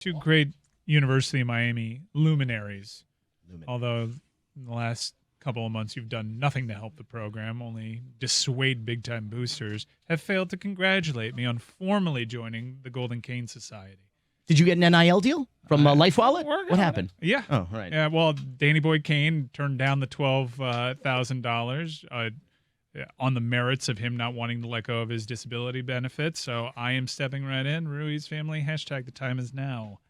Two great University of Miami luminaries. Although in the last couple of months you've done nothing to help the program, only dissuade big-time boosters, have failed to congratulate me on formally joining the Golden Cane Society. Did you get an NIL deal from Life Wallet? What happened? Yeah. Oh, right. Yeah, well, Danny Boy Kane turned down the $12,000 on the merits of him not wanting to let go of his disability benefits. So I am stepping right in. Rui's family, hashtag the time is now.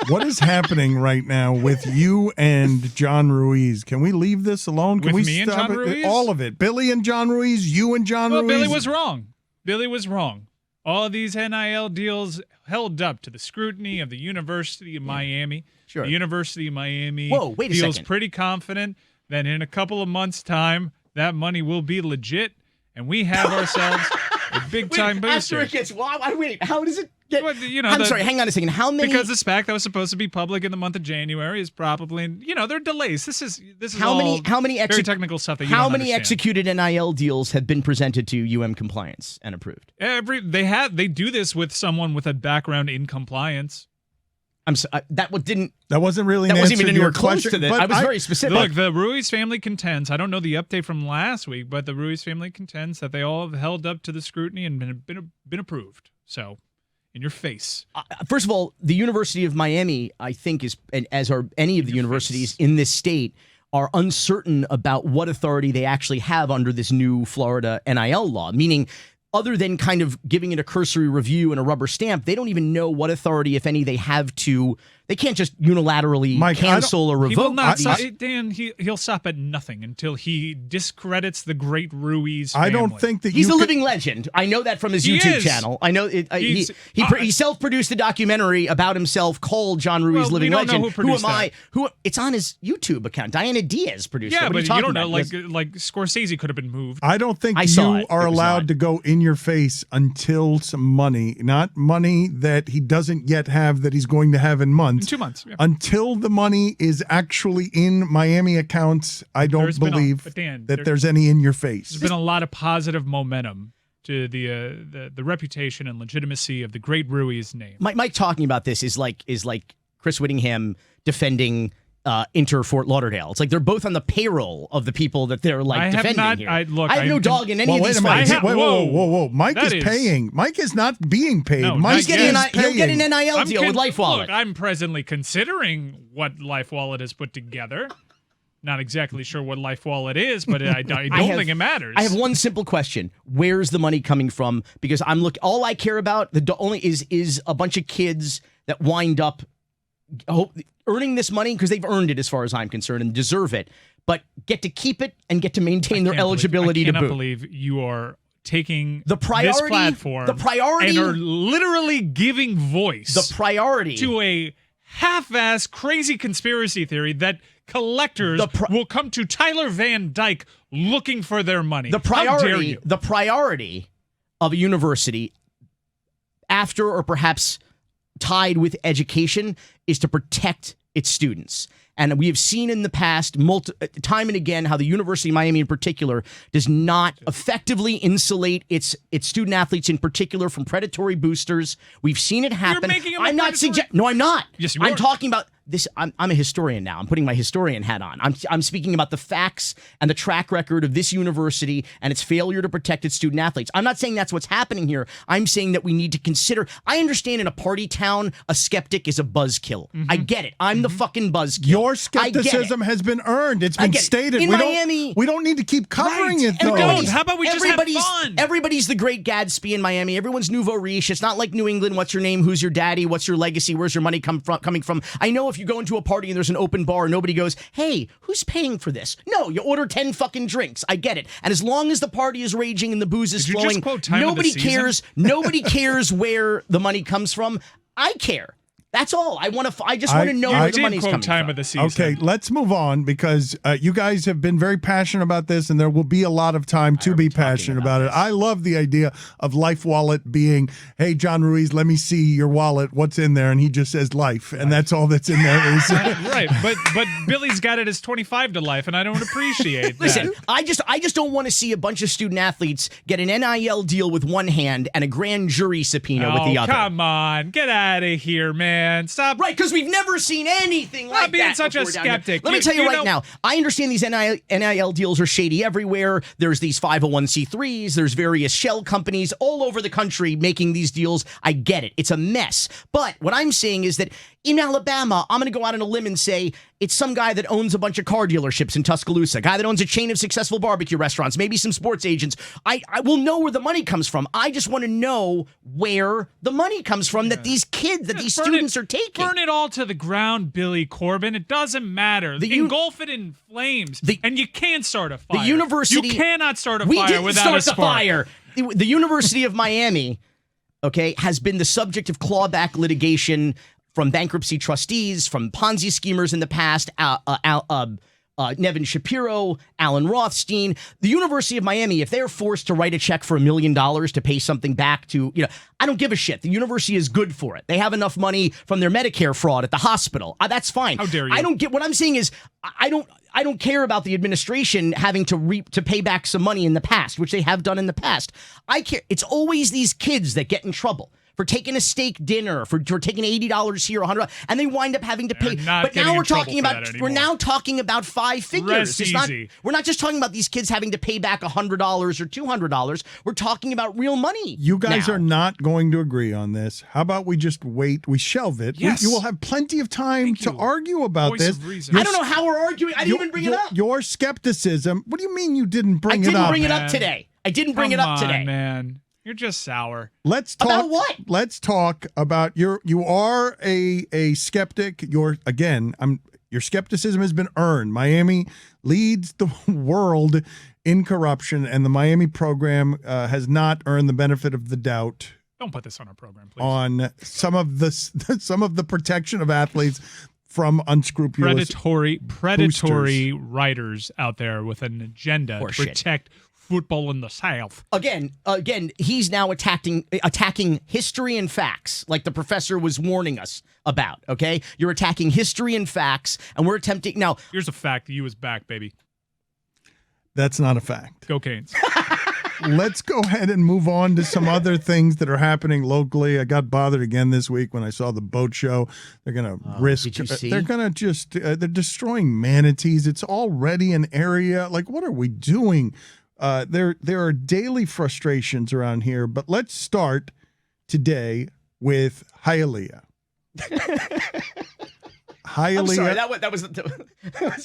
What is happening right now with you and John Ruiz? Can we leave this alone? Can With we me and stop John it? Ruiz? All of it. Billy and John Ruiz, you and John Ruiz. Billy was wrong. Billy was wrong. All of these NIL deals held up to the scrutiny of the University of Miami. Sure. The University of Miami wait a feels second. pretty confident that in a couple of months' time, that money will be legit, and we have ourselves a big-time booster. After it gets, wait, how does it get? Well, I'm sorry, hang on a second. How many? Because the SPAC that was supposed to be public in the month of January is probably, there are delays. This is how many very technical stuff that you How don't many understand. executed NIL deals have been presented to UM compliance and approved? They do this with someone with a background in compliance. That wasn't really that an wasn't answer even to anywhere your close question, to that. but I was very specific. Look, the Ruiz family contends. I don't know the update from last week, but the Ruiz family contends that they all have held up to the scrutiny and been approved. So, in your face. First of all, the University of Miami, I think, as are any of the universities in this state, are uncertain about what authority they actually have under this new Florida NIL law, meaning other than kind of giving it a cursory review and a rubber stamp, they don't even know what authority, if any, they have to. They can't just unilaterally cancel or revoke. He will not stop, Dan, he'll stop at nothing until he discredits the great Ruiz family. I don't think that he's a living legend. I know that from his YouTube channel. I know he self-produced a documentary about himself called John Ruiz Living Legend. Who am I? It's on his YouTube account. Diana Diaz produced it. Yeah, What but are you talking don't know, about? like Scorsese could have been moved. I don't think I saw you it. are It was allowed not. to go in your face until some money, not money that he doesn't yet have that he's going to have in months. In 2 months. Yeah. Until the money is actually in Miami accounts, I don't believe that there's any in your face. There's been a lot of positive momentum to the reputation and legitimacy of the great Ruiz name. Mike talking about this is like Chris Whittingham defending Inter Fort Lauderdale. It's like they're both on the payroll of the people that they're defending here. I have no dog in any of these fights. Whoa. Mike is paying. Mike is not being paid. No, Mike's he'll get an NIL deal with Life Wallet. Look, I'm presently considering what Life Wallet has put together. Not exactly sure what Life Wallet is, but I don't think it matters. I have one simple question: where's the money coming from? Because all I care about is a bunch of kids that wind up earning this money because they've earned it, as far as I'm concerned, and deserve it, but get to keep it and get to maintain their eligibility to boot. I cannot believe you are taking this platform, and are literally giving voice to a half-ass crazy conspiracy theory that collectors will come to Tyler Van Dyke looking for their money. How dare you? The priority of a university, after or perhaps tied with education, is to protect its students. And we have seen in the past, time and again, how the University of Miami in particular does not effectively insulate its student athletes in particular from predatory boosters. We've seen it happen. You're making them I'm not suggesting. No, I'm not. Yes, you I'm are. talking about this. I'm a historian now. I'm putting my historian hat on. I'm speaking about the facts and the track record of this university and its failure to protect its student athletes. I'm not saying that's what's happening here. I'm saying that we need to consider. I understand in a party town, a skeptic is a buzzkill. Mm-hmm. I get it. I'm the fucking buzzkill. Your skepticism has been earned. It's been stated. In Miami, we don't need to keep covering it, though. How about we just have fun? Everybody's the great Gatsby in Miami. Everyone's nouveau riche. It's not like New England. What's your name? Who's your daddy? What's your legacy? Where's your money coming from? I know if you go into a party and there's an open bar, nobody goes, hey, who's paying for this? No, you order 10 fucking drinks. I get it. And as long as the party is raging and the booze is flowing, nobody cares. Nobody cares where the money comes from. I care. That's all. I just want to know where the money's coming time from. of the season. Okay, let's move on because you guys have been very passionate about this, and there will be a lot of time to be passionate about it. I love the idea of Life Wallet being, hey, John Ruiz, let me see your wallet. What's in there? And he just says life, and that's all that's in there. Right, but Billy's got it as 25 to life, and I don't appreciate that. Listen, I just don't want to see a bunch of student athletes get an NIL deal with one hand and a grand jury subpoena with the other. Come on, get out of here, man. Stop. Right, because we've never seen anything like that. Stop being such a skeptic. Let me tell you right now, I understand these NIL deals are shady everywhere. There's these 501c3s. There's various shell companies all over the country making these deals. I get it. It's a mess. But what I'm saying is that in Alabama, I'm going to go out on a limb and say it's some guy that owns a bunch of car dealerships in Tuscaloosa, a guy that owns a chain of successful barbecue restaurants, maybe some sports agents. I will know where the money comes from. I just want to know where the money comes from that these kids, that these students are taking. Burn it all to the ground, Billy Corben. It doesn't matter. Engulf it in flames, and you can't start a fire. The university, you cannot start a fire without a spark. Fire. The University of Miami, okay, has been the subject of clawback litigation from bankruptcy trustees, from Ponzi schemers in the past, Nevin Shapiro, Alan Rothstein. The University of Miami, if they're forced to write a check for $1 million to pay something back to, I don't give a shit. The university is good for it. They have enough money from their Medicare fraud at the hospital. That's fine. How dare you? I don't get what I'm saying is I don't care about the administration having to pay back some money in the past, which they have done in the past. I care. It's always these kids that get in trouble for taking a steak dinner, for taking $80 here, $100, and they wind up having to pay. But now we're talking about five figures. We're not just talking about these kids having to pay back $100 or $200. We're talking about real money. You guys are not going to agree on this. How about we just wait? We shelve it. Yes. You will have plenty of time to argue about Voice this. of reason. I don't know how we're arguing. I didn't even bring it up. Your skepticism. What do you mean you didn't bring it up? I didn't bring it up today. I didn't bring it up today. Man. You're just sour. Let's talk about what? Let's talk about you are a skeptic. Your skepticism has been earned. Miami leads the world in corruption, and the Miami program has not earned the benefit of the doubt. Don't put this on our program, please. On some of the protection of athletes from unscrupulous predatory writers out there with an agenda to protect football in the South. Again, he's now attacking history and facts, like the professor was warning us about. Okay, you're attacking history and facts, and we're attempting now. Here's a fact: the U is back, baby. That's not a fact. Go Canes. Let's go ahead and move on to some other things that are happening locally. I got bothered again this week when I saw the boat show. They're going to risk. Did you see? They're going to they're destroying manatees. It's already an area. Like, what are we doing? There are daily frustrations around here, but let's start today with Hialeah. Hialeah. I'm sorry, that was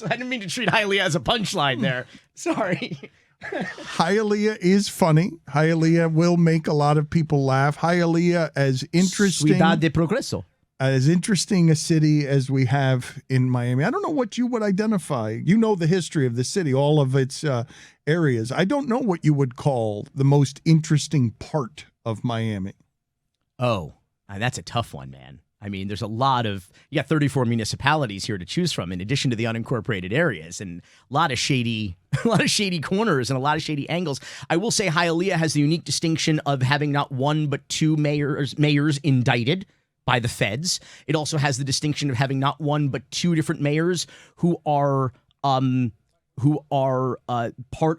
I didn't mean to treat Hialeah as a punchline there. Sorry. Hialeah is funny. Hialeah will make a lot of people laugh. Hialeah, as interesting Ciudad de Progreso. As interesting a city as we have in Miami. I don't know what you would identify. You know the history of the city, all of its areas. I don't know what you would call the most interesting part of Miami. Oh, that's a tough one, man. I mean, there's you got 34 municipalities here to choose from, in addition to the unincorporated areas, and a lot of shady corners and a lot of shady angles. I will say Hialeah has the unique distinction of having not one but two mayors indicted by the feds. It also has the distinction of having not one but two different mayors who are part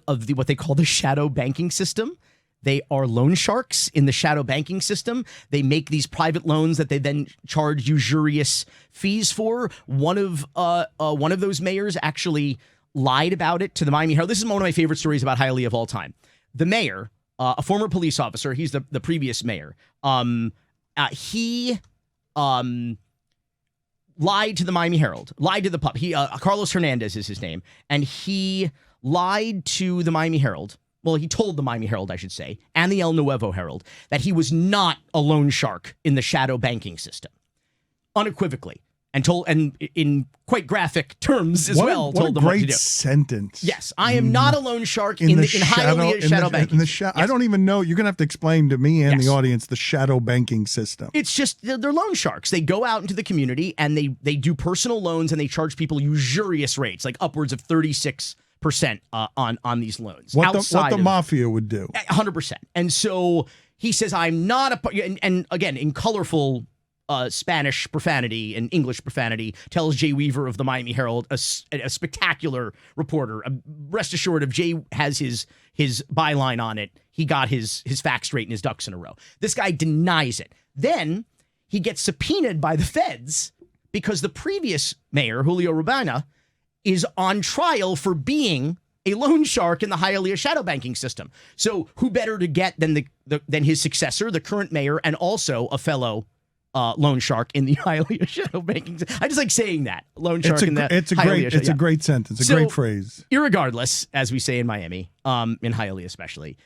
of what they call the shadow banking system. They are loan sharks in the shadow banking system. They make these private loans that they then charge usurious fees for. One of those mayors actually lied about it to the Miami Herald. This is one of my favorite stories about Hialeah of all time. The mayor, a former police officer, he's the previous mayor. He lied to the Miami Herald, lied to the pub. Carlos Hernandez is his name, and he lied to the Miami Herald. Well, he told the Miami Herald, I should say, and the El Nuevo Herald that he was not a loan shark in the shadow banking system. Unequivocally. and in quite graphic terms as What well, a told them what to great do. sentence. Yes, I am not a loan shark in Hialeah shadow banking. Yes. I don't even know. You're going to have to explain to me and Yes. the audience the shadow banking system. It's just they're loan sharks. They go out into the community and they do personal loans and they charge people usurious rates, like upwards of 36% on these loans. What the mafia would do. 100%. And so he says, I'm not and again, in colorful Spanish profanity and English profanity, tells Jay Weaver of the Miami Herald, a spectacular reporter. Rest assured, if Jay has his byline on it, he got his facts straight and his ducks in a row. This guy denies it. Then he gets subpoenaed by the feds because the previous mayor, Julio Urbana, is on trial for being a loan shark in the Hialeah shadow banking system. So who better to get than than his successor, the current mayor, and also a fellow loan shark in the Hialeah shadow banking. I just like saying that loan shark in the It's a great sentence, a great phrase. Irregardless, as we say in Miami, in Hialeah especially,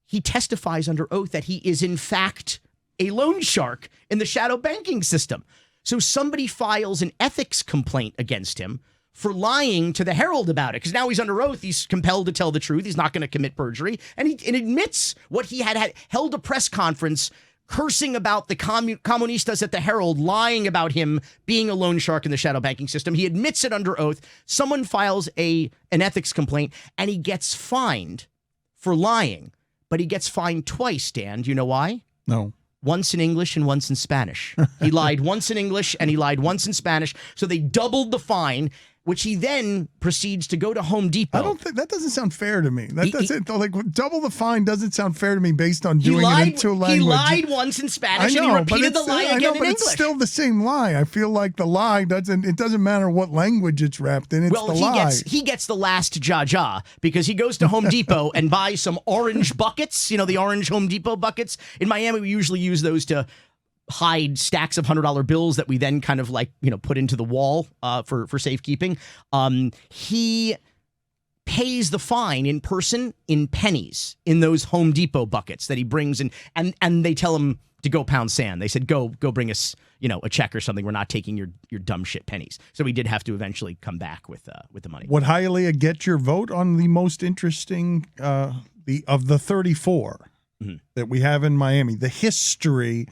he testifies under oath that he is in fact a loan shark in the shadow banking system. So somebody files an ethics complaint against him for lying to the Herald about it, because now he's under oath. He's compelled to tell the truth. He's not going to commit perjury, and he admits what he had held a press conference cursing about the comunistas at the Herald, lying about him being a loan shark in the shadow banking system. He admits it under oath. Someone files an ethics complaint, and he gets fined for lying. But he gets fined twice, Dan. Do you know why? No. Once in English and once in Spanish. He lied once in English and he lied once in Spanish. So they doubled the fine, which he then proceeds to go to Home Depot. I don't think that doesn't sound fair to me. That doesn't like double the fine doesn't sound fair to me based on doing it in two languages. He lied once in Spanish and he repeated the lie again in English. It's still the same lie. I feel like the lie doesn't matter what language it's wrapped in. It's the lie. He gets the last ja because he goes to Home Depot and buys some orange buckets, the orange Home Depot buckets. In Miami, we usually use those to hide stacks of $100 bills that we then kind of put into the wall for safekeeping. He pays the fine in person in pennies in those Home Depot buckets that he brings in, and they tell him to go pound sand. They said, go bring us, a check or something. We're not taking your dumb shit pennies. So he did have to eventually come back with the money. Would Hialeah get your vote on the most interesting of the 34 that we have in Miami? The history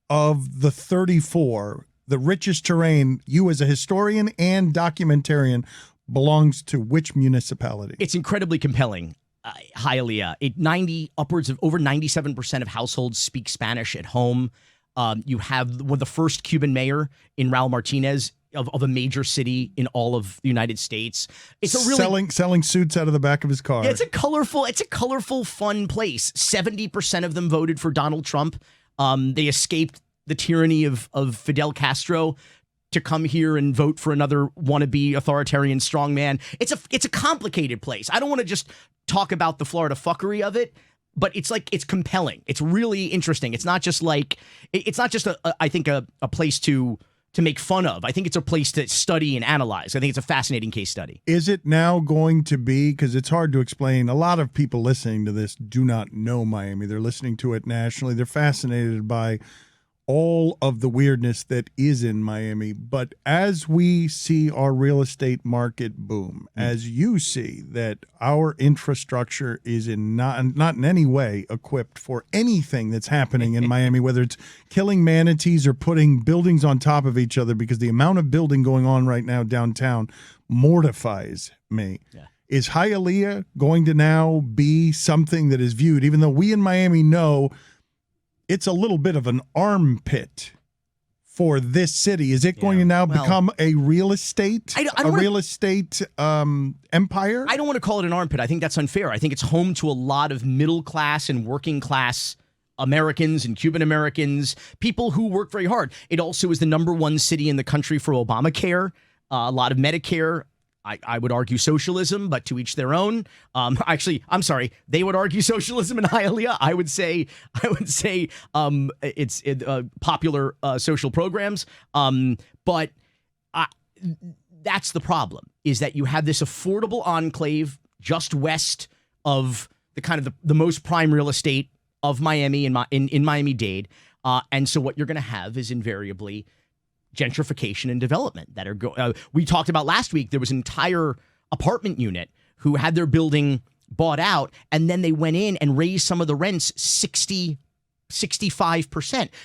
of the 34, the richest terrain, you as a historian and documentarian, belongs to which municipality? It's incredibly compelling. Hialeah, upwards of over 97% of households speak Spanish at home. You have the first Cuban mayor in Raul Martinez of a major city in all of the United States. It's a really selling suits out of the back of his car. Yeah, it's a colorful, fun place. 70% of them voted for Donald Trump. They escaped the tyranny of Fidel Castro to come here and vote for another wannabe authoritarian strongman. It's a complicated place. I don't want to just talk about the Florida fuckery of it, but it's compelling. It's really interesting. It's not just a place to make fun of. I think it's a place to study and analyze. I think it's a fascinating case study. Is it now going to be, because it's hard to explain, a lot of people listening to this do not know Miami. They're listening to it nationally. They're fascinated by all of the weirdness that is in Miami. But as we see our real estate market boom, as you see that our infrastructure is not in any way equipped for anything that's happening in Miami, whether it's killing manatees or putting buildings on top of each other, because the amount of building going on right now downtown mortifies me. Yeah. Is Hialeah going to now be something that is viewed, even though we in Miami know it's a little bit of an armpit for this city? Is it going to now become a real estate, real estate empire? I don't want to call it an armpit. I think that's unfair. I think it's home to a lot of middle class and working class Americans and Cuban Americans, people who work very hard. It also is the #1 city in the country for Obamacare, a lot of Medicare. I would argue socialism, but to each their own. Actually, I'm sorry. They would argue socialism in Hialeah. I would say it's popular social programs. But that's the problem, is that you have this affordable enclave just west of the most prime real estate of Miami in Miami-Dade. And so what you're going to have is invariably gentrification and development that are we talked about last week. There was an entire apartment unit who had their building bought out, and then they went in and raised some of the rents 65%.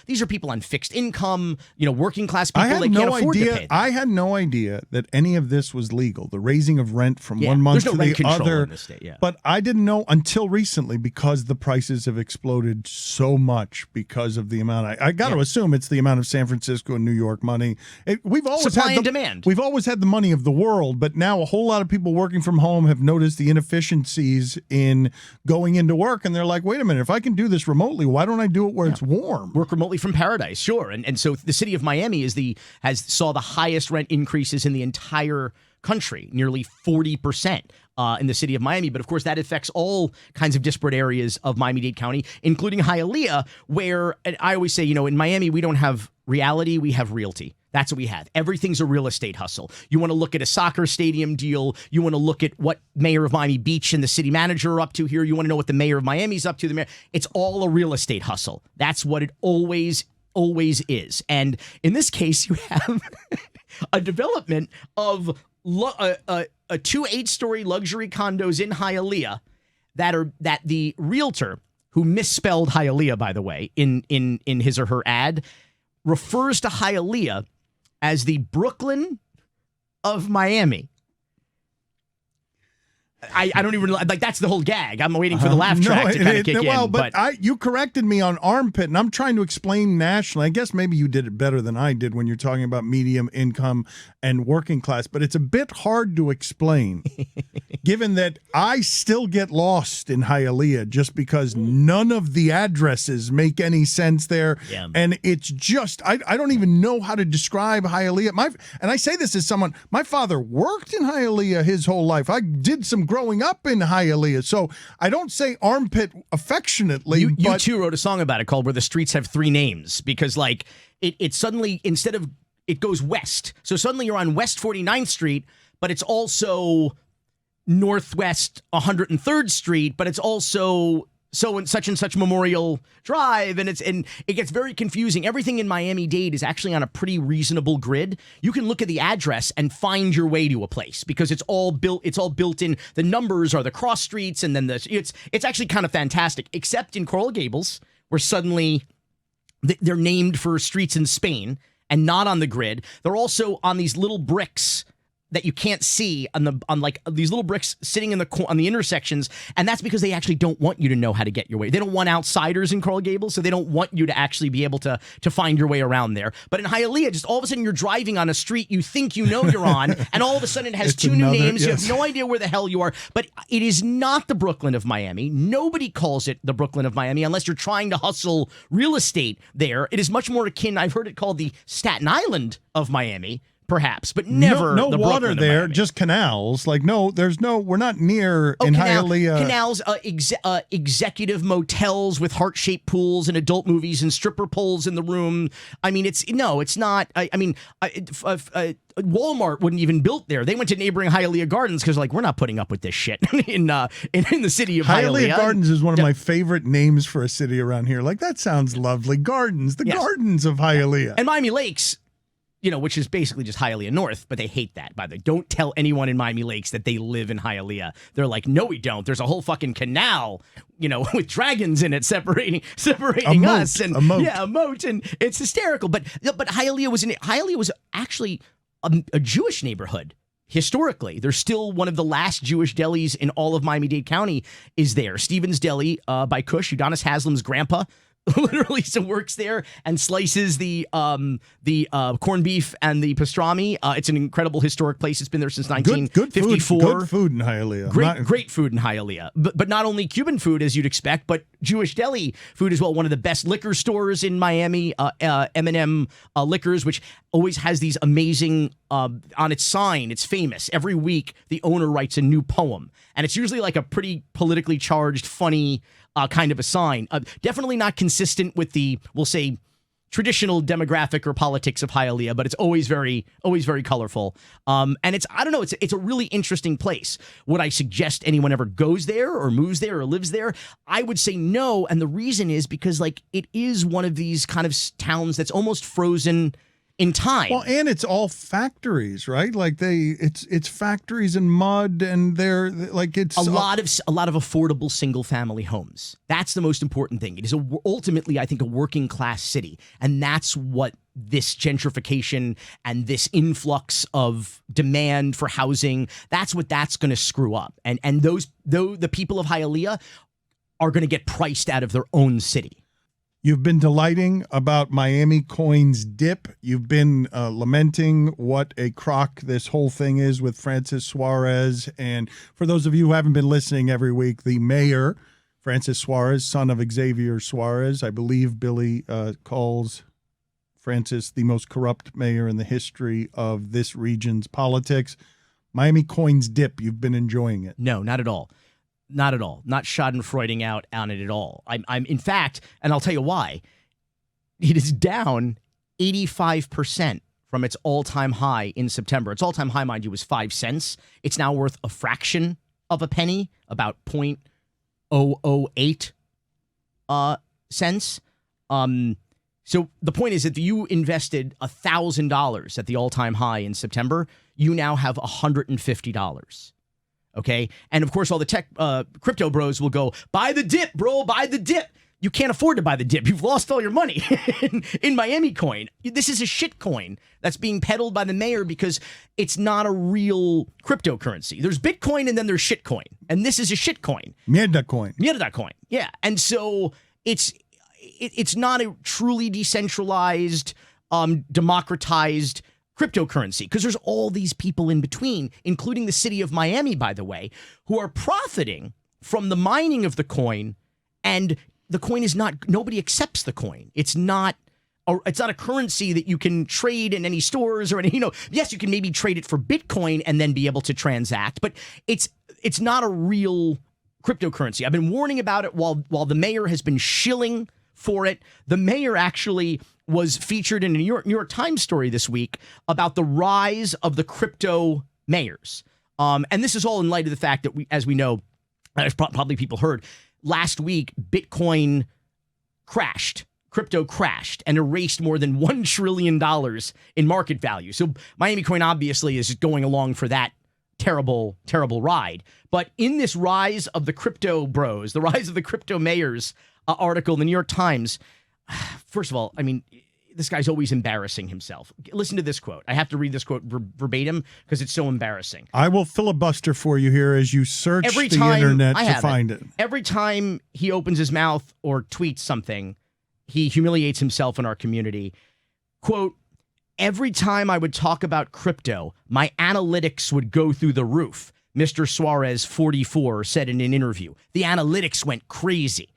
These are people on fixed income, working class people that can't afford to pay them. I had no idea that any of this was legal. The raising of rent from one month there's no to rent the control other. in this state, yeah. But I didn't know until recently, because the prices have exploded so much because of the amount. I got to assume it's the amount of San Francisco and New York money. We've always supply had and demand. We've always had the money of the world, but now a whole lot of people working from home have noticed the inefficiencies in going into work, and they're like, wait a minute, if I can do this remotely, why don't I do it where it's warm? Work remotely from paradise, sure. And so the city of Miami saw the highest rent increases in the entire country, nearly 40% in the city of Miami. But of course, that affects all kinds of disparate areas of Miami-Dade County, including Hialeah, where I always say, in Miami, we don't have reality, we have realty. That's what we have. Everything's a real estate hustle. You want to look at a soccer stadium deal. You want to look at what mayor of Miami Beach and the city manager are up to here. You want to know what the mayor of Miami's up to. It's all a real estate hustle. That's what it always is. And in this case, you have a development of two 8-story luxury condos in Hialeah that the realtor, who misspelled Hialeah, by the way, in his or her ad, refers to Hialeah as the Brooklyn of Miami. I don't even like, that's the whole gag. I'm waiting for the laugh track to kind of kick in. But you corrected me on armpit, and I'm trying to explain nationally. I guess maybe you did it better than I did when you're talking about medium income and working class, but it's a bit hard to explain given that I still get lost in Hialeah just because none of the addresses make any sense there. Yeah. And it's just, I don't even know how to describe Hialeah. And I say this as someone, my father worked in Hialeah his whole life. I did some growing up in Hialeah, so I don't say armpit affectionately. You too wrote a song about it called "Where the Streets Have Three Names," because it suddenly, instead of, it goes west, so suddenly you're on West 49th Street, but it's also Northwest 103rd Street, but it's also so and such Memorial Drive, and it gets very confusing. Everything in Miami-Dade is actually on a pretty reasonable grid. You can look at the address and find your way to a place because it's all built in. The numbers are the cross streets, and then it's actually kind of fantastic, except in Coral Gables, where suddenly they're named for streets in Spain and not on the grid. They're also on these little bricks that you can't see on these little bricks sitting on the intersections, and that's because they actually don't want you to know how to get your way. They don't want outsiders in Coral Gables, so they don't want you to actually be able to find your way around there. But in Hialeah, just all of a sudden you're driving on a street you think you know you're on, and all of a sudden it has two new names. Yes. You have no idea where the hell you are. But it is not the Brooklyn of Miami. Nobody calls it the Brooklyn of Miami unless you're trying to hustle real estate there. It is much more akin, I've heard it called the Staten Island of Miami, perhaps, but never no the water Brooklyn there, of just canals. We're not near in Hialeah. Canals, executive motels with heart-shaped pools and adult movies and stripper poles in the room. I mean, it's not. Walmart wouldn't even built there. They went to neighboring Hialeah Gardens because we're not putting up with this shit in the city of Hialeah. Hialeah Gardens is one of my favorite names for a city around here. That sounds lovely. Gardens, gardens of Hialeah. And Miami Lakes, which is basically just Hialeah North, but they hate that, by the way. Don't tell anyone in Miami Lakes that they live in Hialeah. They're like, no, we don't. There's a whole fucking canal, with dragons in it separating us. And a moat. Yeah, a moat. And it's hysterical. But Hialeah was actually a Jewish neighborhood. Historically, there's still one of the last Jewish delis in all of Miami-Dade County is there. Stephen's Deli by Kush, Udonis Haslam's grandpa, literally works there and slices the corned beef and the pastrami. It's an incredible historic place. It's been there since 1954. Good food in Hialeah. Great food in Hialeah. But not only Cuban food, as you'd expect, but Jewish deli food as well. One of the best liquor stores in Miami, M&M Liquors, which always has these amazing, on its sign, it's famous. Every week, the owner writes a new poem. And it's usually a pretty politically charged, funny kind of a sign. Definitely not consistent with the, we'll say, traditional demographic or politics of Hialeah, but it's always very colorful. And it's a really interesting place. Would I suggest anyone ever goes there or moves there or lives there? I would say no. And the reason is because it is one of these kind of towns that's almost frozen in time. Well, and it's all factories, right? Like it's factories and mud, and they're like it's a lot of affordable single family homes. That's the most important thing. It is ultimately, I think, a working class city, and that's what this gentrification and this influx of demand for housing, that's going to screw up. And the people of Hialeah are going to get priced out of their own city. You've been delighting about Miami Coin's dip. You've been lamenting what a crock this whole thing is with Francis Suarez. And for those of you who haven't been listening every week, the mayor, Francis Suarez, son of Xavier Suarez, I believe Billy calls Francis the most corrupt mayor in the history of this region's politics. Miami Coin's dip. You've been enjoying it. No, not at all. Not at all. Not schadenfreuding out on it at all. I'm in fact, and I'll tell you why, it is down 85% from its all-time high in September. Its all-time high, mind you, was 5 cents. It's now worth a fraction of a penny, about 0.008 cents. So the point is that if you invested $1,000 at the all-time high in September, you now have $150. Okay. And of course, all the tech crypto bros will go, buy the dip, bro, buy the dip. You can't afford to buy the dip. You've lost all your money in Miami coin. This is a shit coin that's being peddled by the mayor because it's not a real cryptocurrency. There's Bitcoin and then there's shit coin. And this is a shit coin. Mierda coin. Mierda coin. Yeah. And so it's not a truly decentralized, democratized cryptocurrency, because there's all these people in between, including the city of Miami, by the way, who are profiting from the mining of the coin, and the coin is not, nobody accepts the coin. It's not a currency that you can trade in any stores or any, yes, you can maybe trade it for Bitcoin and then be able to transact, but it's not a real cryptocurrency. I've been warning about it while the mayor has been shilling for it. The mayor actually was featured in a New York Times story this week about the rise of the crypto mayors. And this is all in light of the fact that as we know, as probably people heard, last week, Bitcoin crashed, crypto crashed, and erased more than $1 trillion in market value. So Miami Coin obviously is going along for that terrible, terrible ride. But in this rise of the crypto bros, the rise of the crypto mayors article in the New York Times, first of all, I mean, this guy's always embarrassing himself. Listen to this quote. I have to read this quote verbatim because it's so embarrassing. I will filibuster for you here as you search the internet to find it. Every time he opens his mouth or tweets something, he humiliates himself in our community. Quote, every time I would talk about crypto, my analytics would go through the roof, Mr. Suarez, 44, said in an interview. The analytics went crazy.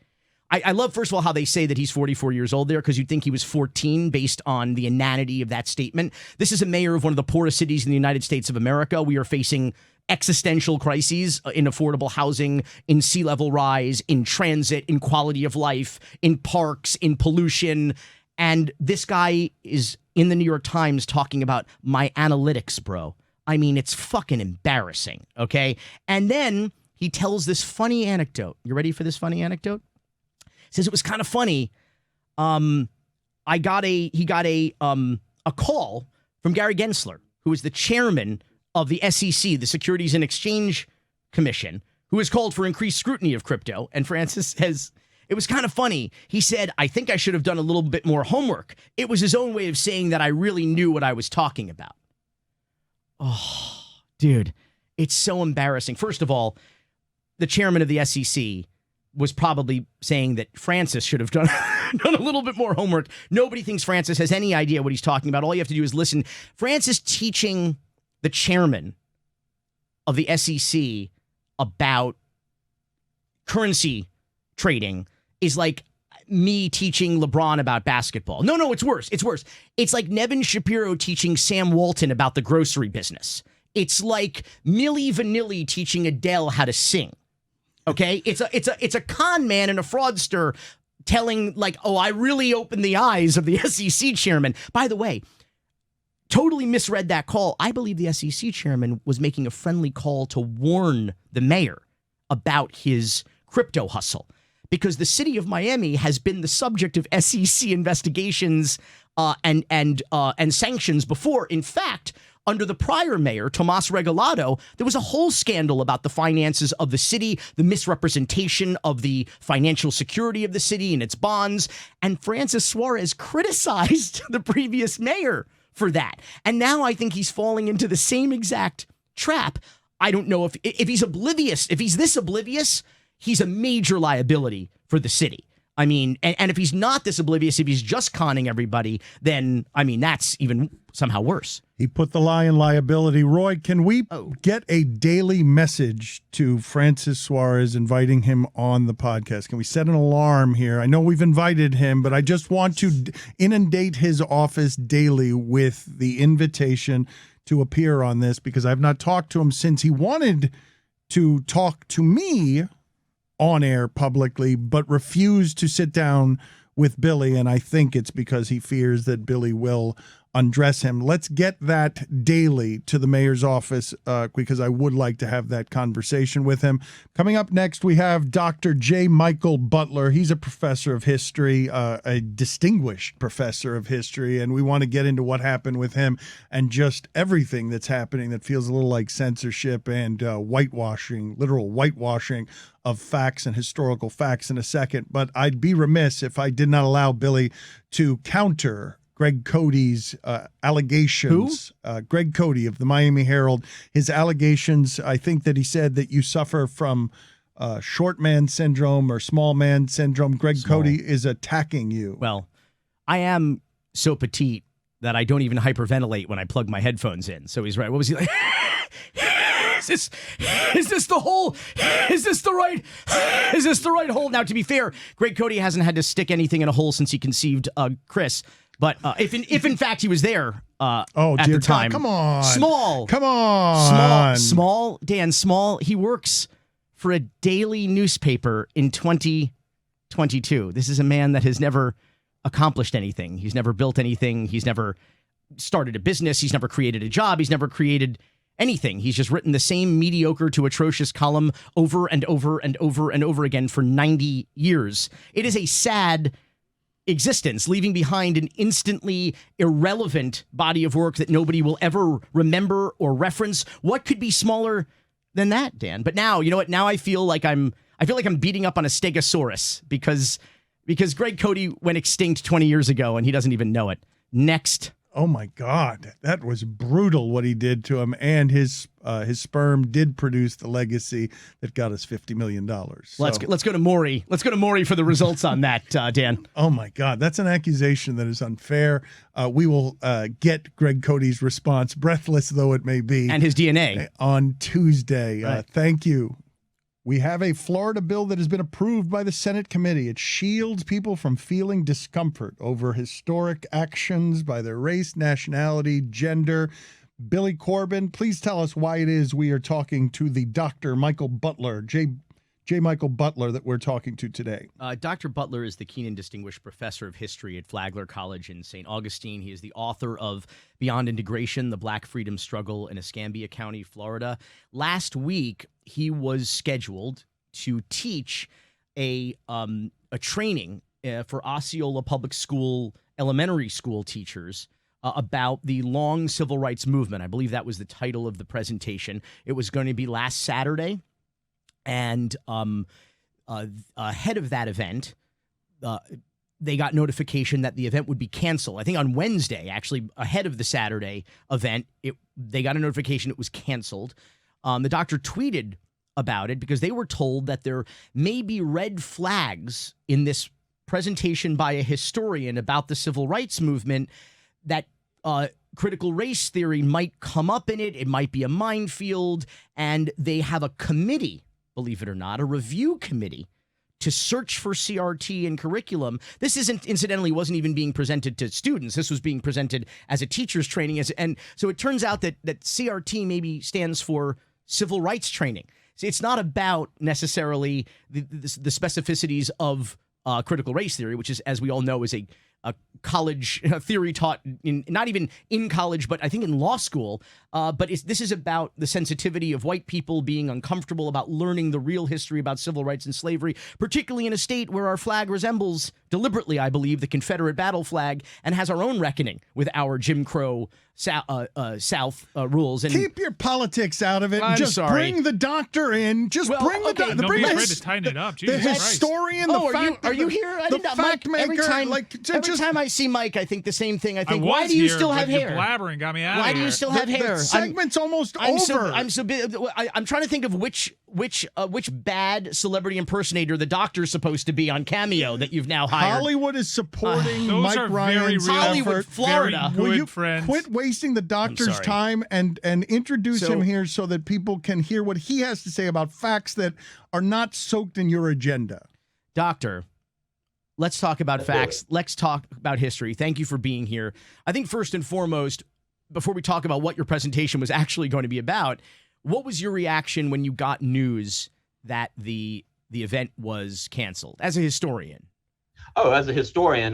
I love, first of all, how they say that he's 44 years old there, because you'd think he was 14 based on the inanity of that statement. This is a mayor of one of the poorest cities in the United States of America. We are facing existential crises in affordable housing, in sea level rise, in transit, in quality of life, in parks, in pollution. And this guy is in the New York Times talking about my analytics, bro. I mean, it's fucking embarrassing, okay? And then he tells this funny anecdote. You ready for this funny anecdote? Says it was kind of funny. He got a call from Gary Gensler, who is the chairman of the SEC, the Securities and Exchange Commission, who has called for increased scrutiny of crypto. And Francis says it was kind of funny. He said, I think I should have done a little bit more homework. It was his own way of saying that I really knew what I was talking about. Oh, dude, it's so embarrassing. First of all, the chairman of the SEC was probably saying that Francis should have done a little bit more homework. Nobody thinks Francis has any idea what he's talking about. All you have to do is listen. Francis teaching the chairman of the SEC about currency trading is like me teaching LeBron about basketball. No, it's worse. It's worse. It's like Nevin Shapiro teaching Sam Walton about the grocery business. It's like Milli Vanilli teaching Adele how to sing. Okay, it's a con man and a fraudster telling, like, oh, I really opened the eyes of the SEC chairman. By the way, totally misread that call. I believe the SEC chairman was making a friendly call to warn the mayor about his crypto hustle, because the city of Miami has been the subject of SEC investigations and sanctions before. In fact, under the prior mayor, Tomas Regalado, there was a whole scandal about the finances of the city, the misrepresentation of the financial security of the city and its bonds. And Francis Suarez criticized the previous mayor for that. And now I think he's falling into the same exact trap. I don't know if he's oblivious. If he's this oblivious, he's a major liability for the city. I mean, and if he's not this oblivious, if he's just conning everybody, then, I mean, that's even somehow worse. He put the lie in liability. Roy, can we get a daily message to Francis Suarez inviting him on the podcast? Can we set an alarm here? I know we've invited him, but I just want to inundate his office daily with the invitation to appear on this, because I've not talked to him since he wanted to talk to me on air publicly, but refused to sit down with Billy. And I think it's because he fears that Billy will undress him. Let's get that daily to the mayor's office because I would like to have that conversation with him. Coming up next, we have Dr. J Michael Butler. He's a professor of history, a distinguished professor of history, and we want to get into what happened with him and just everything that's happening that feels a little like censorship and whitewashing, literal whitewashing of facts and historical facts in a second. But I'd be remiss if I did not allow Billy to counter Greg Cody's allegations. Greg Cody of the Miami Herald, his allegations, I think that he said that you suffer from short man syndrome or small man syndrome. Greg Cody is attacking you. Well, I am so petite that I don't even hyperventilate when I plug my headphones in. So he's right. What was he like? Is this the hole? Is this the right hole? Now, to be fair, Greg Cody hasn't had to stick anything in a hole since he conceived Chris. But if in fact he was there at the time. Come on. Small. Come on. Small. Dan Small. He works for a daily newspaper in 2022. This is a man that has never accomplished anything. He's never built anything. He's never started a business. He's never created a job. He's never created anything. He's just written the same mediocre to atrocious column over and over and over and over again for 90 years. It is a sad existence, leaving behind an instantly irrelevant body of work that nobody will ever remember or reference. What could be smaller than that, Dan? But now, you know what? Now I feel like I'm beating up on a stegosaurus because Greg Cody went extinct 20 years ago and he doesn't even know it. Next. Oh my God, that was brutal what he did to him, and his sperm did produce the legacy that got us $50 million. So, let's go to Maury. Let's go to Maury for the results on that, Dan. Oh my God, that's an accusation that is unfair. We will get Greg Cody's response, breathless though it may be, and his DNA on Tuesday. Right. Thank you. We have a Florida bill that has been approved by the Senate committee. It shields people from feeling discomfort over historic actions by their race, nationality, gender. Billy Corben, please tell us why it is we are talking to the Dr. Michael Butler, J Michael Butler, that we're talking to today. Dr. Butler is the Kenan Distinguished Professor of History at Flagler College in St. Augustine. He is the author of Beyond Integration, The Black Freedom Struggle in Escambia County, Florida. Last week, he was scheduled to teach a training for Osceola Public School elementary school teachers about the long civil rights movement. I believe that was the title of the presentation. It was going to be last Saturday. And ahead of that event, they got notification that the event would be canceled. I think on Wednesday, actually, ahead of the Saturday event, they got a notification it was canceled. The doctor tweeted about it because they were told that there may be red flags in this presentation by a historian about the civil rights movement, that critical race theory might come up in it. It might be a minefield. And they have a committee, believe it or not, a review committee to search for CRT in curriculum. This wasn't even being presented to students. This was being presented as a teacher's training. And so it turns out that CRT maybe stands for civil rights training. So it's not about necessarily the specificities of critical race theory, which is, as we all know, is college theory taught in not even in college, but I think in law school. But this is about the sensitivity of white people being uncomfortable about learning the real history about civil rights and slavery, particularly in a state where our flag resembles deliberately, I believe, the Confederate battle flag and has our own reckoning with our Jim Crow South rules. And keep your politics out of it. I'm just sorry. bring the doctor in. Just bring the doctor. Don't Bring be the afraid to tighten it up. Jesus the Christ. historian. Oh, the fact. are you here? I The didn't- fact Mike, maker. Every time I see Mike, I think the same thing. I I think, was why do you here, still but have your hair? blabbering got me out Why of do here. you still have hair? The segment's almost over. I'm trying to think of which bad celebrity impersonator the doctor's supposed to be on Cameo that you've now hired. Hollywood is supporting Those Mike are Ryan's very real, Hollywood, effort. Florida. Very Will good you friends. quit wasting the doctor's sorry. time and introduce So- him here so that people can hear what he has to say about facts that are not soaked in your agenda? Doctor, let's talk about facts. Let's talk about history. Thank you for being here. I think first and foremost, before we talk about what your presentation was actually going to be about, what was your reaction when you got news that the event was canceled as a historian? Oh, as a historian,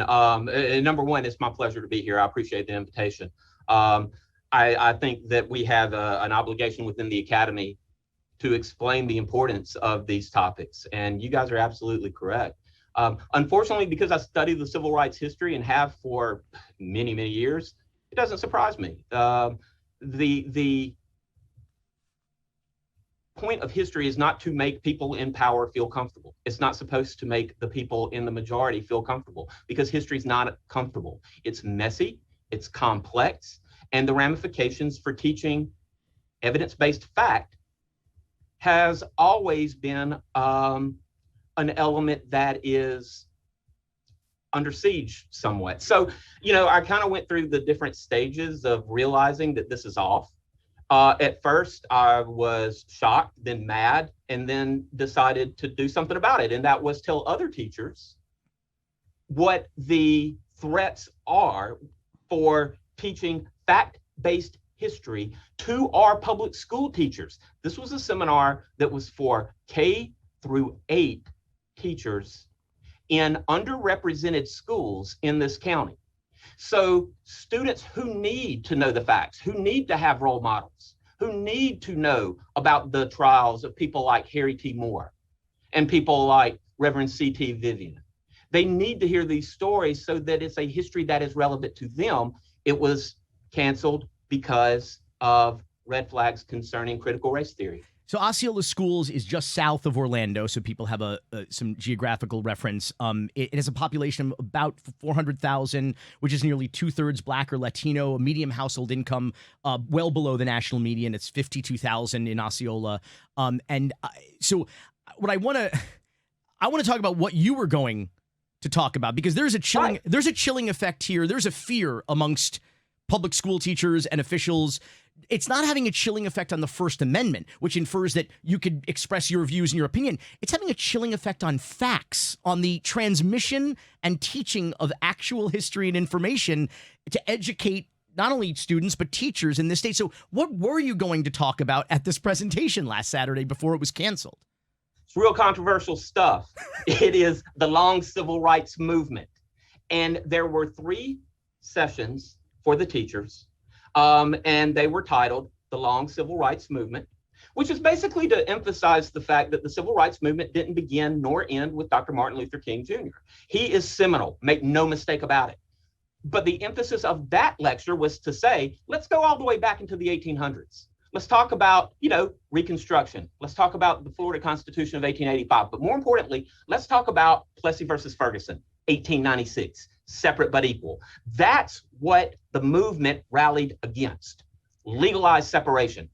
number one, it's my pleasure to be here. I appreciate the invitation. I think that we have an obligation within the academy to explain the importance of these topics, and you guys are absolutely correct. Unfortunately, because I study the civil rights history and have for many, many years, it doesn't surprise me. The point of history is not to make people in power feel comfortable. It's not supposed to make the people in the majority feel comfortable, because history is not comfortable. It's messy, it's complex, and the ramifications for teaching evidence-based fact has always been an element that is under siege somewhat. So, I kind of went through the different stages of realizing that this is off. At first, I was shocked, then mad, and then decided to do something about it. And that was tell other teachers what the threats are for teaching fact-based history to our public school teachers. This was a seminar that was for K through 8 teachers in underrepresented schools in this county. So students who need to know the facts, who need to have role models, who need to know about the trials of people like Harry T. Moore and people like Reverend C.T. Vivian. They need to hear these stories so that it's a history that is relevant to them. It was canceled because of red flags concerning critical race theory. So Osceola Schools is just south of Orlando, so people have some geographical reference. It has a population of about 400,000, which is nearly 2/3 Black or Latino, a medium household income well below the national median. It's 52,000 in Osceola. So what I want to talk about what you were going to talk about, because there's a chilling effect here. There's a fear amongst public school teachers and officials. It's not having a chilling effect on the First Amendment, which infers that you could express your views and your opinion. It's having a chilling effect on facts, on the transmission and teaching of actual history and information to educate not only students, but teachers in this state. So what were you going to talk about at this presentation last Saturday before it was canceled? It's real controversial stuff. It is the long civil rights movement. And there were 3 sessions for the teachers. And they were titled The Long Civil Rights Movement, which is basically to emphasize the fact that the civil rights movement didn't begin nor end with Dr. Martin Luther King Jr. He is seminal, make no mistake about it. But the emphasis of that lecture was to say, let's go all the way back into the 1800s. Let's talk about, Reconstruction. Let's talk about the Florida Constitution of 1885. But more importantly, let's talk about Plessy versus Ferguson, 1896. Separate but equal. That's what the movement rallied against. Legalized separation.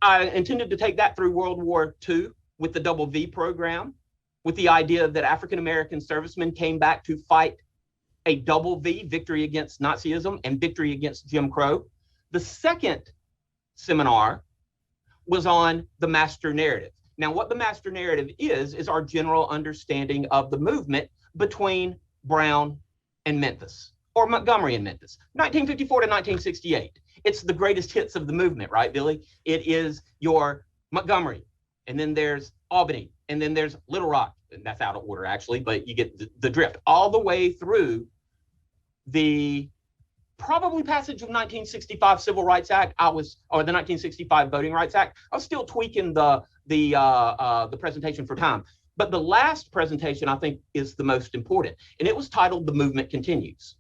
I intended to take that through World War II with the Double V program, with the idea that African-American servicemen came back to fight a double V, victory against Nazism and victory against Jim Crow. The second seminar was on the master narrative. Now, what the master narrative is our general understanding of the movement between Brown and Memphis, or Montgomery and Memphis, 1954 to 1968. It's the greatest hits of the movement, right, Billy? It is your Montgomery, and then there's Albany, and then there's Little Rock, and that's out of order actually, but you get the drift, all the way through the probably passage of 1965 Civil Rights Act, or the 1965 Voting Rights Act. I was still tweaking the presentation for time. But the last presentation, I think, is the most important. And it was titled The Movement Continues.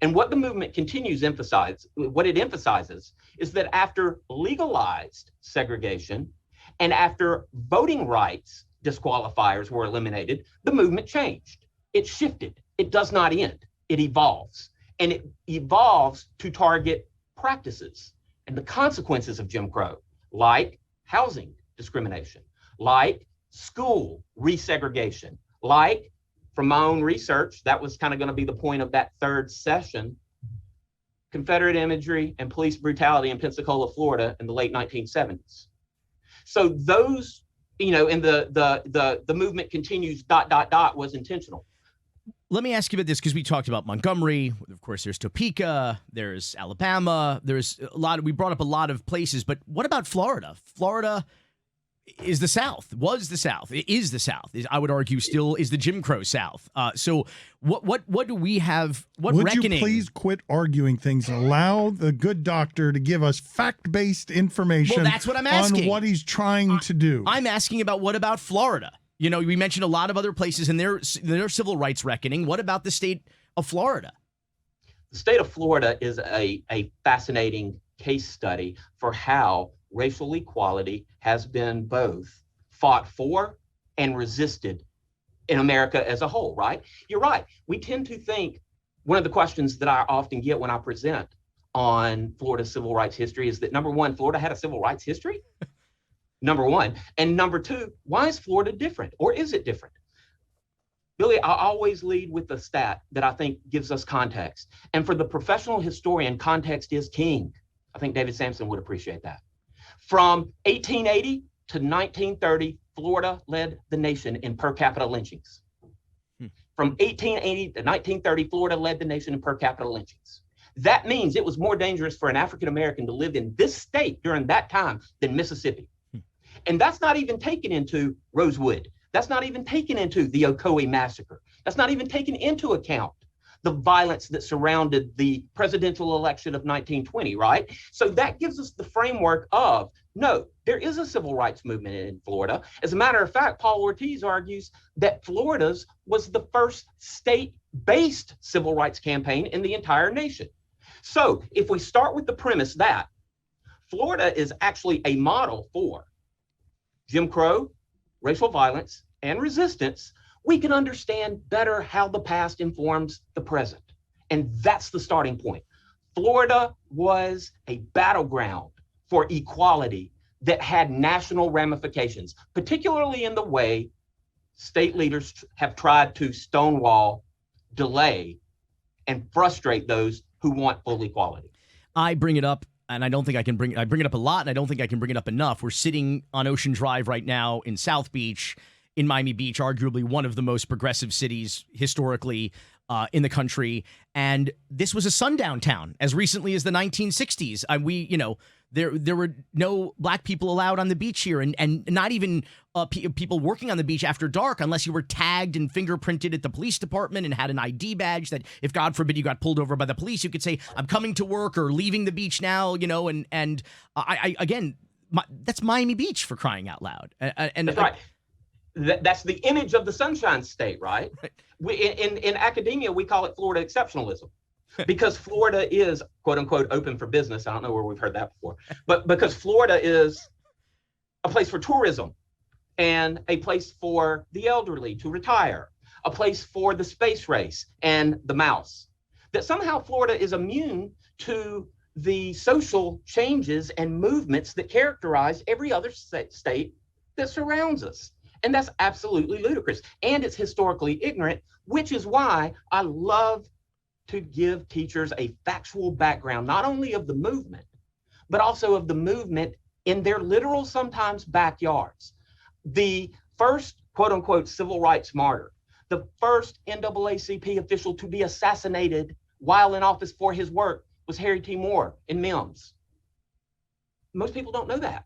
And what the movement continues what it emphasizes is that after legalized segregation and after voting rights disqualifiers were eliminated, the movement changed. It shifted. It does not end. It evolves. And it evolves to target practices and the consequences of Jim Crow, like housing discrimination, like school resegregation, like, from my own research, that was kind of going to be the point of that third session, Confederate imagery and police brutality in Pensacola, Florida in the late 1970s. So those, and the movement continues ... was intentional. Let me ask you about this, because we talked about Montgomery. Of course, there's Topeka, there's Alabama, there's a lot. We brought up a lot of places, but what about Florida? Florida is the South, was the South, it is the South. I would argue still is the Jim Crow South. So what do we have? What Would reckoning? you please quit arguing things and allow the good doctor to give us fact-based information? Well, that's what I'm asking. On what he's trying to do. I'm asking about what about Florida? We mentioned a lot of other places in their civil rights reckoning. What about the state of Florida? The state of Florida is a fascinating case study for how racial equality has been both fought for and resisted in America as a whole, right? You're right. We tend to think, one of the questions that I often get when I present on Florida's civil rights history is that, number one, Florida had a civil rights history? Number one. And number two, why is Florida different? Or is it different? Billy, I always lead with the stat that I think gives us context. And for the professional historian, context is king. I think David Sampson would appreciate that. From 1880 to 1930, Florida led the nation in per capita lynchings. From 1880 to 1930, Florida led the nation in per capita lynchings. That means it was more dangerous for an African American to live in this state during that time than Mississippi. And that's not even taken into Rosewood. That's not even taken into the Ocoee massacre. That's not even taken into account the violence that surrounded the presidential election of 1920, right? So that gives us the framework of, no, there is a civil rights movement in Florida. As a matter of fact, Paul Ortiz argues that Florida's was the first state-based civil rights campaign in the entire nation. So if we start with the premise that Florida is actually a model for Jim Crow, racial violence, and resistance, we can understand better how the past informs the present. And that's the starting point. Florida was a battleground for equality that had national ramifications, particularly in the way state leaders have tried to stonewall, delay, and frustrate those who want full equality. I bring it up, and I don't think I can I bring it up a lot, and I don't think I can bring it up enough. We're sitting on Ocean Drive right now in South Beach, in Miami Beach, arguably one of the most progressive cities historically in the country. And this was a sundown town as recently as the 1960s. There were no black people allowed on the beach here, and not even people working on the beach after dark unless you were tagged and fingerprinted at the police department and had an ID badge that, if God forbid you got pulled over by the police, you could say, I'm coming to work or leaving the beach now, that's Miami Beach, for crying out loud. That's right. That's the image of the Sunshine State, right? In academia, we call it Florida exceptionalism, because Florida is, quote unquote, open for business. I don't know where we've heard that before, but because Florida is a place for tourism and a place for the elderly to retire, a place for the space race and the mouse, that somehow Florida is immune to the social changes and movements that characterize every other state that surrounds us. And that's absolutely ludicrous. And it's historically ignorant, which is why I love to give teachers a factual background, not only of the movement, but also of the movement in their literal, sometimes backyards. The first, quote unquote, civil rights martyr, the first NAACP official to be assassinated while in office for his work was Harry T. Moore in Mims. Most people don't know that.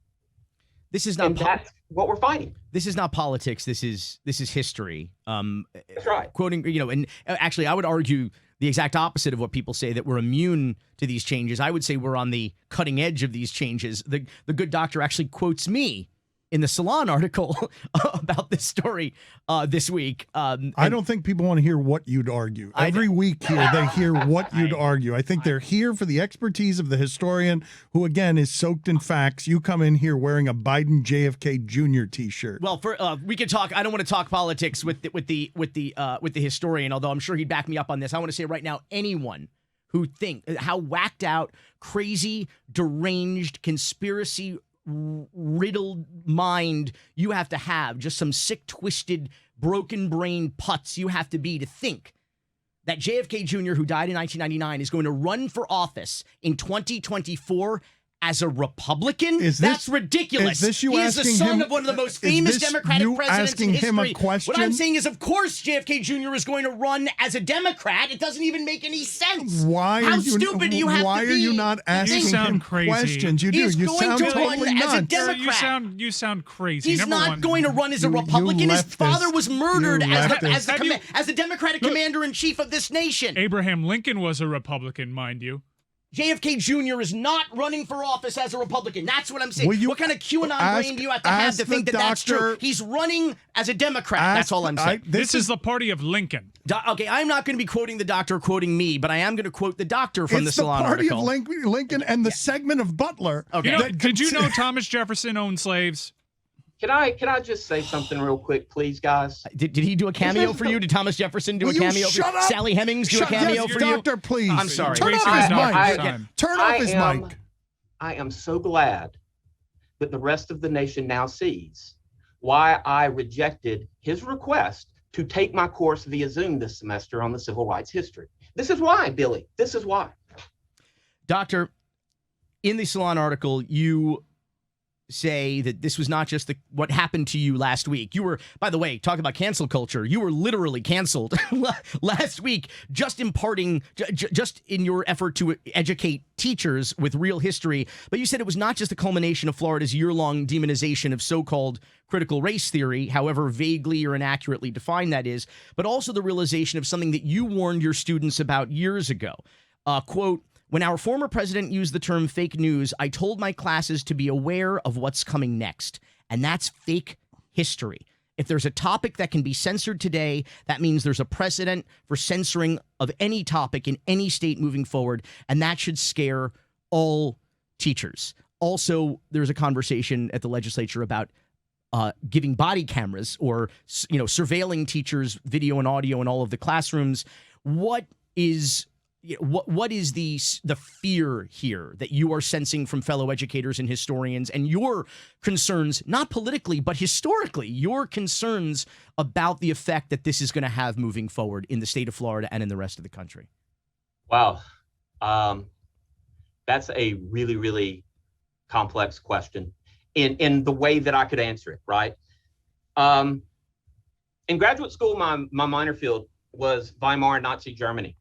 This is not. That's what we're fighting. This is not politics. This is history. That's right. Quoting, and actually, I would argue the exact opposite of what people say, that we're immune to these changes. I would say we're on the cutting edge of these changes. The good doctor actually quotes me in the Salon article about this story this week. I don't think people want to hear what you'd argue. Every week here, they hear what you'd argue. I think they're here for the expertise of the historian, who again is soaked in facts. You come in here wearing a Biden JFK Jr. T-shirt. Well, we could talk. I don't want to talk politics with the historian, although I'm sure he'd back me up on this. I want to say right now, anyone who think how whacked out, crazy, deranged, conspiracy riddled mind you have to have, just some sick, twisted, broken brain putz you have to be to think that JFK Jr., who died in 1999, is going to run for office in 2024 as a Republican? That's ridiculous. Is this you he is the asking son him, of one of the most famous Democratic presidents in history. Him a question? What I'm saying is, of course, JFK Jr. is going to run as a Democrat. It doesn't even make any sense. How stupid do you have to be? Why are you not asking him questions? You do. He's you going sound to totally run nuts. as a Democrat. You sound crazy. He's not going to run as a Republican. His father was murdered as the Democratic commander-in-chief of this nation. Abraham Lincoln was a Republican, mind you. JFK Jr. is not running for office as a Republican. That's what I'm saying. What kind of QAnon brain do you have to think that that's true? He's running as a Democrat. That's all I'm saying. This is the party of Lincoln. Okay, I'm not going to be quoting the doctor quoting me, but I am going to quote the doctor from the Salon article. It's the party of Lincoln and the segment of Butler. Okay. Did you know Thomas Jefferson owned slaves? Can I just say something real quick, please, guys? Did he do a cameo for you? Did Thomas Jefferson do a cameo for you? Sally Hemings do a cameo for you? Doctor, please. I'm sorry. Turn off his mic. Turn off his mic. I am so glad that the rest of the nation now sees why I rejected his request to take my course via Zoom this semester on the civil rights history. This is why, Billy. This is why. Doctor, in the Salon article, you say that this was not just what happened to you last week. You were, by the way, talking about cancel culture, you were literally canceled last week, just imparting, just in your effort to educate teachers with real history. But you said it was not just the culmination of Florida's year-long demonization of so-called critical race theory, however vaguely or inaccurately defined that is, but also the realization of something that you warned your students about years ago. Quote, "When our former president used the term fake news, I told my classes to be aware of what's coming next, and that's fake history. If there's a topic that can be censored today, that means there's a precedent for censoring of any topic in any state moving forward, and that should scare all teachers." Also, there's a conversation at the legislature about giving body cameras or, surveilling teachers' video and audio in all of the classrooms. What is the fear here that you are sensing from fellow educators and historians, and your concerns, not politically, but historically, your concerns about the effect that this is going to have moving forward in the state of Florida and in the rest of the country? Wow. That's a really, really complex question in the way that I could answer it, right? In graduate school, my minor field was Weimar and Nazi Germany.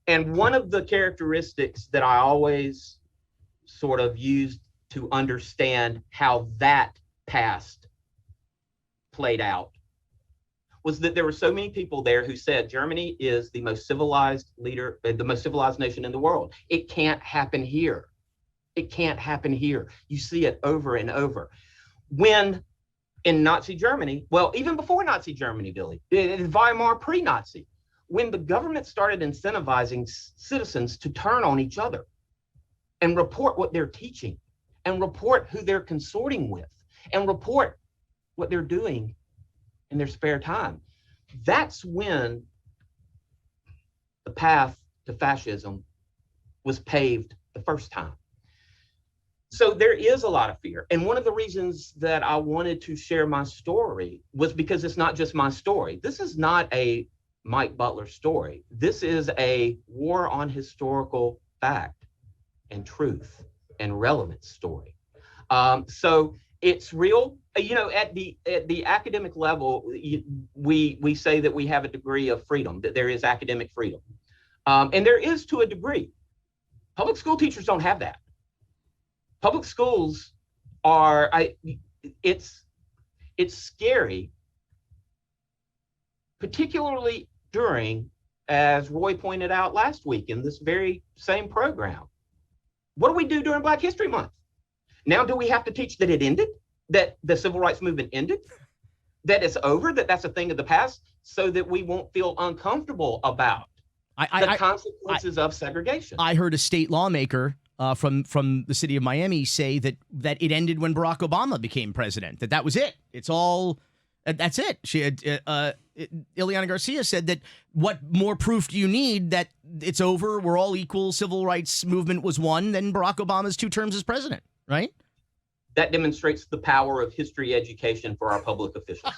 And one of the characteristics that I always sort of used to understand how that past played out was that there were so many people there who said Germany is the most civilized nation in the world. It can't happen here. It can't happen here. You see it over and over. When in Nazi Germany, well, even before Nazi Germany, Billy, in Weimar pre-Nazi, when the government started incentivizing citizens to turn on each other and report what they're teaching and report who they're consorting with and report what they're doing in their spare time, that's when the path to fascism was paved the first time. So there is a lot of fear. And one of the reasons that I wanted to share my story was because it's not just my story. This is not a Mike Butler story. This is a war on historical fact and truth and relevance story. So it's real. At the academic level, we say that we have a degree of freedom, that there is academic freedom, and there is to a degree. Public school teachers don't have that. Public schools are. It's scary, particularly during as Roy pointed out last week in this very same program. What do we do during Black History Month? Now, do we have to teach that it ended, that the civil rights movement ended, that it's over, that that's a thing of the past, so that we won't feel uncomfortable about the consequences of segregation? I heard a state lawmaker from the city of Miami say that it ended when Barack Obama became president, that was it. It's all, that's it. She had, Ileana Garcia said that what more proof do you need that it's over, we're all equal, civil rights movement was won, than Barack Obama's 2 terms as president, right? That demonstrates the power of history education for our public officials.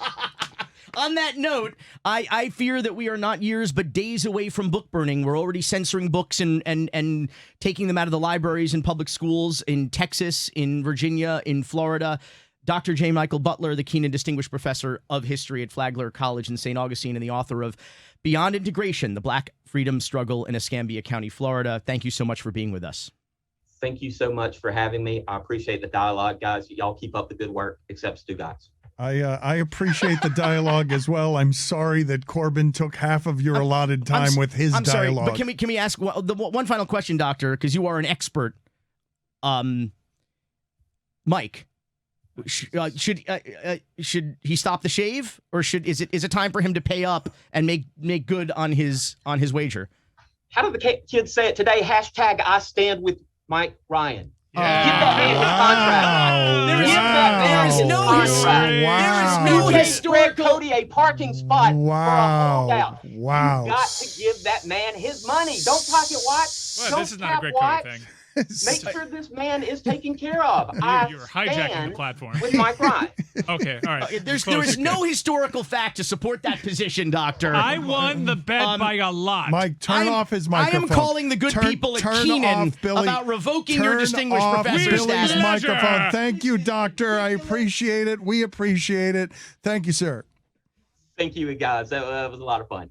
On that note, I fear that we are not years but days away from book burning. We're already censoring books and taking them out of the libraries and public schools in Texas, in Virginia, in Florida. Dr. J. Michael Butler, the Kenan Distinguished Professor of History at Flagler College in St. Augustine and the author of Beyond Integration, The Black Freedom Struggle in Escambia County, Florida. Thank you so much for being with us. Thank you so much for having me. I appreciate the dialogue, guys. Y'all keep up the good work, except Stugotz. I appreciate the dialogue as well. I'm sorry that Corben took half of your allotted time with his I'm sorry, dialogue. but can we ask the one final question, Doctor, because you are an expert. Mike, should he stop the shave, or is it time for him to pay up and make good on his wager? How do the kids say it today? Hashtag I stand with Mike Ryan. Yeah. Give that man his contract. There is no historical. Cody a parking spot for a holdout. Wow. You got to give that man his money. Don't pocket watch. Well, Don't this is not a great watch. Cody thing. Make sure this man is taken care of. You're hijacking the platform. With Mike Ryan. Okay, all right. There is no historical fact to support that position, Doctor. I won the bet by a lot. Mike, turn off his microphone. I am calling the good people at Kenan about revoking your distinguished professor Billy's status. microphone. Thank you, Doctor. I appreciate it. We appreciate it. Thank you, sir. Thank you, guys. That was a lot of fun.